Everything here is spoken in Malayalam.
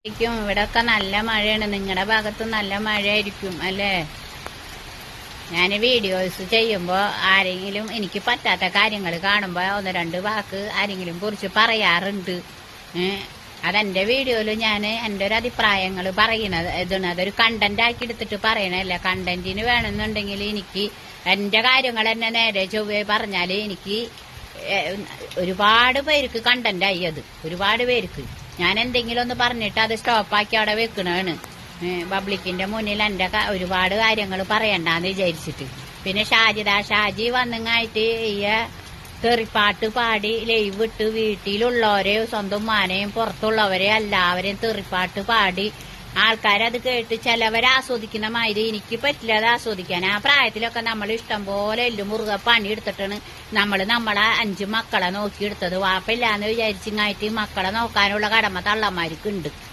ഇവിടൊക്കെ നല്ല മഴയാണ്. നിങ്ങളുടെ ഭാഗത്ത് നല്ല മഴയായിരിക്കും അല്ലേ? ഞാൻ വീഡിയോസ് ചെയ്യുമ്പോൾ ആരെങ്കിലും എനിക്ക് പറ്റാത്ത കാര്യങ്ങൾ കാണുമ്പോൾ ഒന്ന് രണ്ട് വാക്ക് ആരെങ്കിലും കുറിച്ച് പറയാറുണ്ട്. അതെന്റെ വീഡിയോയിൽ ഞാൻ എൻ്റെ ഒരു അഭിപ്രായങ്ങൾ പറയണത് ഇതാണ്. അതൊരു കണ്ടന്റ് ആക്കി എടുത്തിട്ട് പറയണല്ല. കണ്ടന്റിന് വേണമെന്നുണ്ടെങ്കിൽ എനിക്ക് എൻ്റെ കാര്യങ്ങൾ എന്നെ നേരെ ചൊവ്വേ പറഞ്ഞാൽ എനിക്ക് ഒരുപാട് പേർക്ക് കണ്ടന്റായി. അത് ഒരുപാട് പേർക്ക് ഞാൻ എന്തെങ്കിലും ഒന്ന് പറഞ്ഞിട്ട് അത് സ്റ്റോപ്പാക്കി അവിടെ വെക്കണാണ്. പബ്ലിക്കിന്റെ മുന്നിൽ എൻ്റെ ഒരുപാട് കാര്യങ്ങൾ പറയണ്ടെന്ന് വിചാരിച്ചിട്ട്. പിന്നെ ഷാജി വന്നിങ്ങായിട്ട് ഈ തെറിപ്പാട്ട് പാടി ലൈവ് ഇട്ട് വീട്ടിലുള്ളവരെ സ്വന്തം മാനയും പുറത്തുള്ളവരെ എല്ലാവരെയും തെറിപ്പാട്ട് പാടി ആൾക്കാരത് കേട്ട് ചിലവരെ ആസ്വദിക്കുന്ന മാതിരി എനിക്ക് പറ്റില്ല അത് ആസ്വദിക്കാൻ. ആ പ്രായത്തിലൊക്കെ നമ്മൾ ഇഷ്ടം പോലെ എല്ലും മുറുകെ പണിയെടുത്തിട്ടാണ് നമ്മളെ 5 മക്കളെ നോക്കിയെടുത്തത്. വാപ്പില്ലാന്ന് വിചാരിച്ചിങ്ങായിട്ട് മക്കളെ നോക്കാനുള്ള കടമ തള്ളന്മാർക്കുണ്ട്.